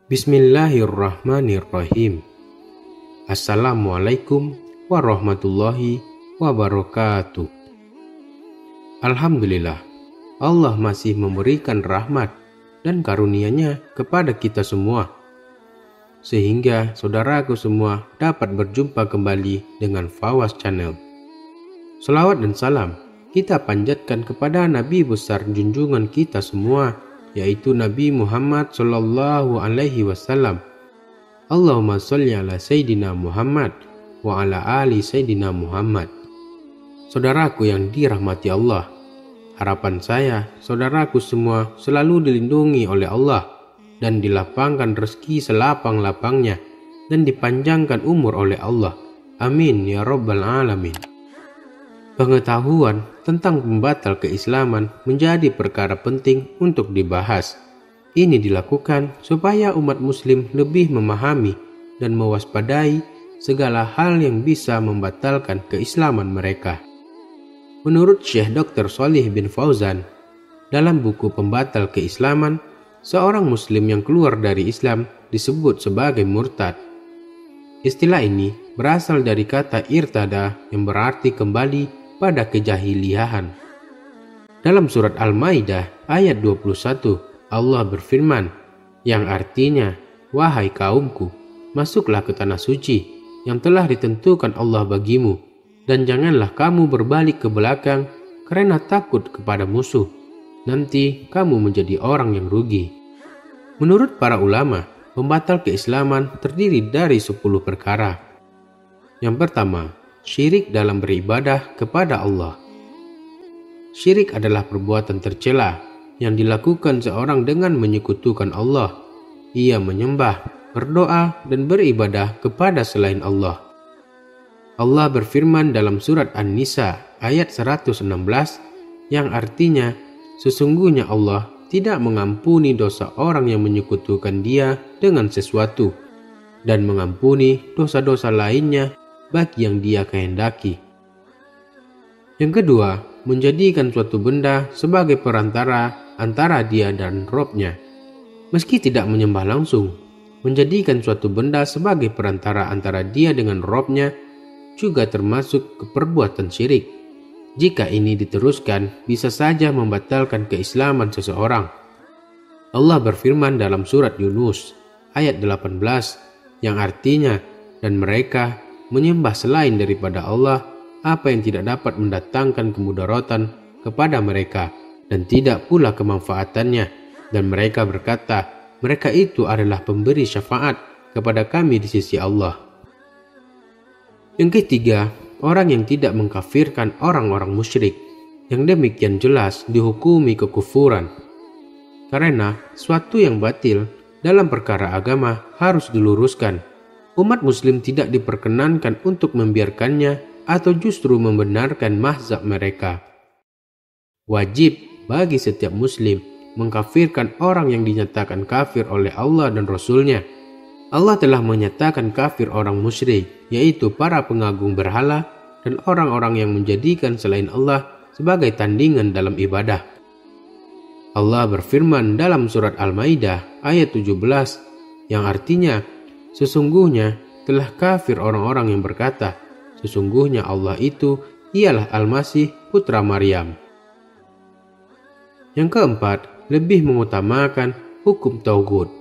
Bismillahirrahmanirrahim. Assalamualaikum warahmatullahi wabarakatuh. Alhamdulillah, Allah masih memberikan rahmat dan karunia-Nya kepada kita semua, sehingga saudaraku semua dapat berjumpa kembali dengan Fawaz Channel. Selawat dan salam kita panjatkan kepada Nabi besar junjungan kita semua, yaitu Nabi Muhammad Sallallahu Alaihi Wasallam. Allahumma sholli ala Sayyidina Muhammad wa ala ali Sayyidina Muhammad. Saudaraku yang dirahmati Allah, harapan saya saudaraku semua selalu dilindungi oleh Allah dan dilapangkan rezeki selapang-lapangnya dan dipanjangkan umur oleh Allah. Amin ya rabbal alamin. Pengetahuan tentang pembatal keislaman menjadi perkara penting untuk dibahas. Ini dilakukan supaya umat muslim lebih memahami dan mewaspadai segala hal yang bisa membatalkan keislaman mereka. Menurut Syekh Dr. Shalih bin Fauzan, dalam buku Pembatal Keislaman, seorang muslim yang keluar dari Islam disebut sebagai murtad. Istilah ini berasal dari kata irtada yang berarti kembali pada kejahiliahan. Dalam surat Al-Maidah ayat 21, Allah berfirman, yang artinya, wahai kaumku, masuklah ke tanah suci yang telah ditentukan Allah bagimu, dan janganlah kamu berbalik ke belakang karena takut kepada musuh. Nanti kamu menjadi orang yang rugi. Menurut para ulama, pembatal keislaman terdiri dari 10 perkara. Yang pertama, syirik dalam beribadah kepada Allah. Syirik adalah perbuatan tercela yang dilakukan seorang dengan menyekutukan Allah. Ia menyembah, berdoa, dan beribadah kepada selain Allah. Allah berfirman dalam surat An-Nisa ayat 116 yang artinya, sesungguhnya Allah tidak mengampuni dosa orang yang menyekutukan Dia dengan sesuatu dan mengampuni dosa-dosa lainnya bagi yang Dia kehendaki. Yang kedua, menjadikan suatu benda sebagai perantara antara dia dan Robnya. Meski tidak menyembah langsung, menjadikan suatu benda sebagai perantara antara dia dengan Robnya juga termasuk keperbuatan syirik. Jika ini diteruskan, bisa saja membatalkan keislaman seseorang. Allah berfirman dalam surat Yunus ayat 18 yang artinya, dan mereka menyembah selain daripada Allah apa yang tidak dapat mendatangkan kemudaratan kepada mereka dan tidak pula kemanfaatannya, dan mereka berkata, mereka itu adalah pemberi syafaat kepada kami di sisi Allah. Yang ketiga, orang yang tidak mengkafirkan orang-orang musyrik, yang demikian jelas dihukumi kekufuran. Karena suatu yang batil dalam perkara agama harus diluruskan. Umat muslim tidak diperkenankan untuk membiarkannya atau justru membenarkan mazhab mereka. Wajib bagi setiap muslim mengkafirkan orang yang dinyatakan kafir oleh Allah dan Rasul-Nya. Allah telah menyatakan kafir orang musyrik, yaitu para pengagung berhala dan orang-orang yang menjadikan selain Allah sebagai tandingan dalam ibadah. Allah berfirman dalam surat Al-Maidah ayat 17 yang artinya, sesungguhnya telah kafir orang-orang yang berkata, sesungguhnya Allah itu ialah Al-Masih putra Maryam. Yang keempat, lebih mengutamakan hukum tauhid.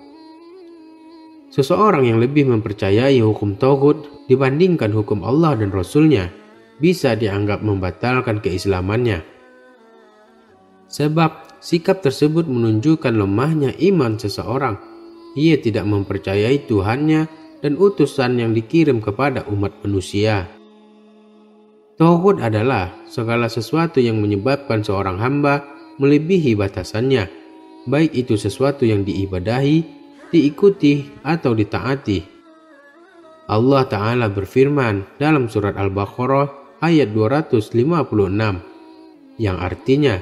Seseorang yang lebih mempercayai hukum tauhid dibandingkan hukum Allah dan Rasul-Nya bisa dianggap membatalkan keislamannya. Sebab sikap tersebut menunjukkan lemahnya iman seseorang. Ia tidak mempercayai Tuhannya dan utusan yang dikirim kepada umat manusia. Tauhid adalah segala sesuatu yang menyebabkan seorang hamba melebihi batasannya, baik itu sesuatu yang diibadahi, diikuti, atau ditaati. Allah Ta'ala berfirman dalam surat Al-Baqarah ayat 256, yang artinya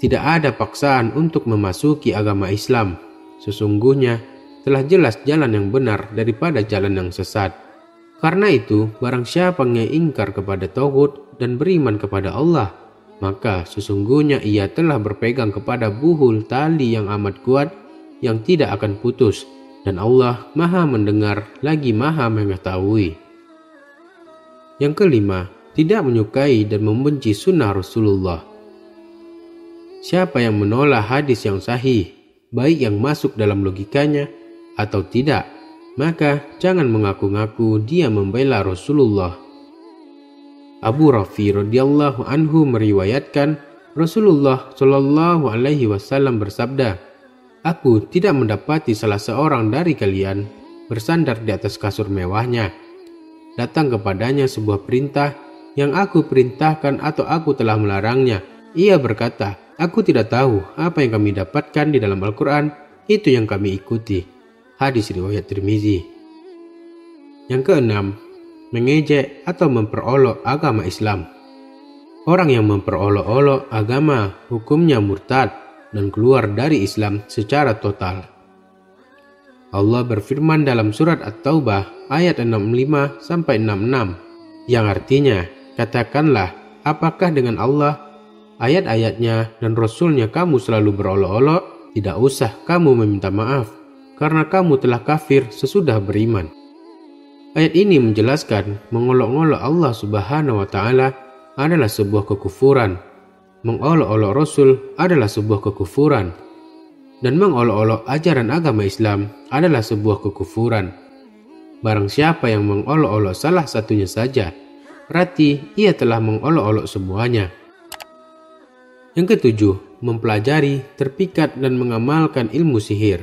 tidak ada paksaan untuk memasuki agama Islam. Sesungguhnya telah jelas jalan yang benar daripada jalan yang sesat. Karena itu, barang siapa yang ingkar kepada tauhid dan beriman kepada Allah, maka sesungguhnya ia telah berpegang kepada buhul tali yang amat kuat yang tidak akan putus, dan Allah Maha mendengar lagi Maha mengetahui. Yang kelima, tidak menyukai dan membenci sunnah Rasulullah. Siapa yang menolak hadis yang sahih, baik yang masuk dalam logikanya atau tidak, maka jangan mengaku-ngaku dia membela Rasulullah. Abu Rafi radhiyallahu anhu meriwayatkan Rasulullah shallallahu alaihi wasallam bersabda, "Aku tidak mendapati salah seorang dari kalian bersandar di atas kasur mewahnya. Datang kepadanya sebuah perintah yang aku perintahkan atau aku telah melarangnya. Ia berkata, aku tidak tahu apa yang kami dapatkan di dalam Al-Quran, itu yang kami ikuti." Hadis riwayat Tirmizi. Yang keenam, mengejek atau memperolok agama Islam. Orang yang memperolok-olok agama hukumnya murtad dan keluar dari Islam secara total. Allah berfirman dalam surat At-Taubah ayat 65-66 yang artinya, katakanlah, apakah dengan Allah, ayat-ayatnya dan Rasulnya kamu selalu berolok-olok? Tidak usah kamu meminta maaf, karena kamu telah kafir sesudah beriman. Ayat ini menjelaskan mengolok-olok Allah Subhanahu wa Ta'ala adalah sebuah kekufuran, mengolok-olok Rasul adalah sebuah kekufuran, dan mengolok-olok ajaran agama Islam adalah sebuah kekufuran. Barang siapa yang mengolok-olok salah satunya saja, berarti ia telah mengolok-olok semuanya. Yang ketujuh, mempelajari, terpikat, dan mengamalkan ilmu sihir.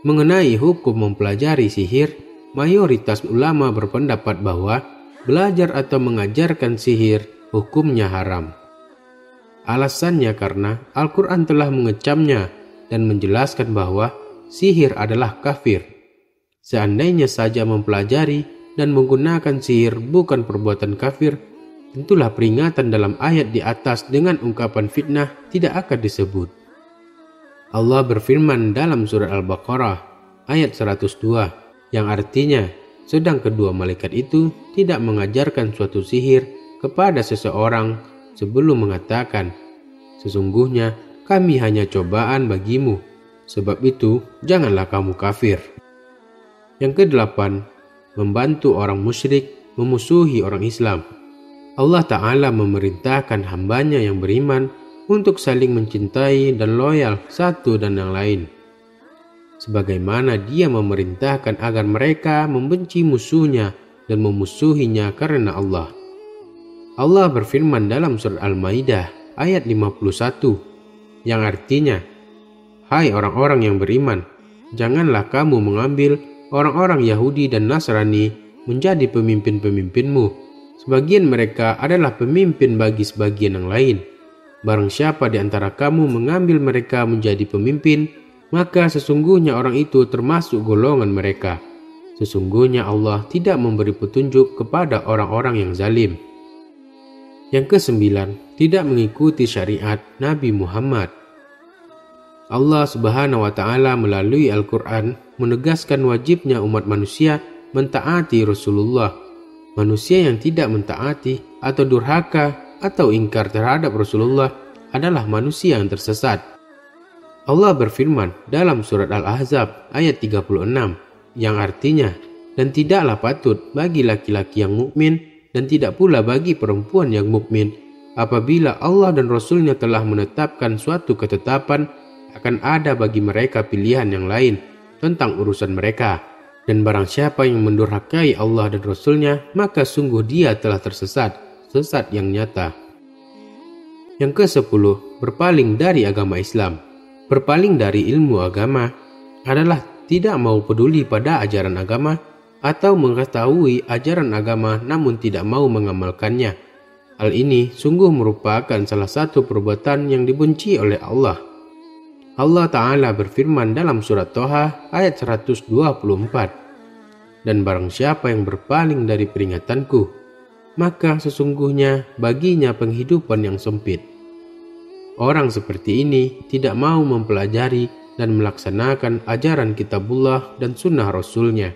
Mengenai hukum mempelajari sihir, mayoritas ulama berpendapat bahwa belajar atau mengajarkan sihir hukumnya haram. Alasannya karena Al-Quran telah mengecamnya dan menjelaskan bahwa sihir adalah kafir. Seandainya saja mempelajari dan menggunakan sihir bukan perbuatan kafir, tentulah peringatan dalam ayat di atas dengan ungkapan fitnah tidak akan disebut. Allah berfirman dalam surat Al-Baqarah ayat 102 yang artinya, sedang kedua malaikat itu tidak mengajarkan suatu sihir kepada seseorang sebelum mengatakan, sesungguhnya kami hanya cobaan bagimu, sebab itu janganlah kamu kafir. Yang kedelapan, membantu orang musyrik memusuhi orang Islam. Allah Ta'ala memerintahkan hambanya yang beriman untuk saling mencintai dan loyal satu dan yang lain, sebagaimana dia memerintahkan agar mereka membenci musuhnya dan memusuhinya karena Allah. Allah berfirman dalam surat Al-Maidah ayat 51 yang artinya, hai orang-orang yang beriman, janganlah kamu mengambil orang-orang Yahudi dan Nasrani menjadi pemimpin-pemimpinmu. Sebagian mereka adalah pemimpin bagi sebagian yang lain. Barang siapa di antara kamu mengambil mereka menjadi pemimpin, maka sesungguhnya orang itu termasuk golongan mereka. Sesungguhnya Allah tidak memberi petunjuk kepada orang-orang yang zalim. Yang kesembilan, tidak mengikuti syariat Nabi Muhammad. Allah Subhanahu wa Ta'ala melalui Al-Quran menegaskan wajibnya umat manusia mentaati Rasulullah. Manusia yang tidak mentaati atau durhaka atau ingkar terhadap Rasulullah adalah manusia yang tersesat. Allah berfirman dalam surat Al-Ahzab ayat 36 yang artinya, dan tidaklah patut bagi laki-laki yang mukmin dan tidak pula bagi perempuan yang mukmin apabila Allah dan Rasulnya telah menetapkan suatu ketetapan akan ada bagi mereka pilihan yang lain tentang urusan mereka. Dan barang siapa yang mendurhakai Allah dan Rasulnya, maka sungguh dia telah tersesat, sesat yang nyata. Yang ke-10, berpaling dari agama Islam. Berpaling dari ilmu agama adalah tidak mau peduli pada ajaran agama atau mengetahui ajaran agama namun tidak mau mengamalkannya. Hal ini sungguh merupakan salah satu perbuatan yang dibenci oleh Allah. Allah Ta'ala berfirman dalam surat Toha ayat 124, dan barang siapa yang berpaling dari peringatanku, maka sesungguhnya baginya penghidupan yang sempit. Orang seperti ini tidak mau mempelajari dan melaksanakan ajaran kitabullah dan sunnah Rasulnya.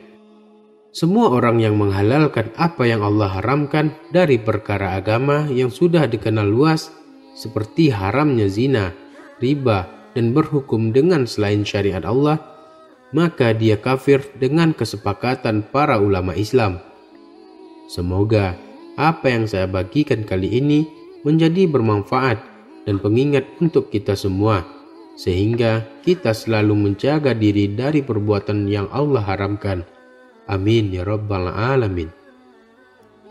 Semua orang yang menghalalkan apa yang Allah haramkan dari perkara agama yang sudah dikenal luas, seperti haramnya zina, riba, dan berhukum dengan selain syariat Allah, maka dia kafir dengan kesepakatan para ulama Islam. Semoga apa yang saya bagikan kali ini menjadi bermanfaat dan pengingat untuk kita semua, sehingga kita selalu menjaga diri dari perbuatan yang Allah haramkan. Amin ya rabbal alamin.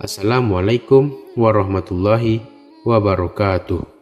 Assalamualaikum warahmatullahi wabarakatuh.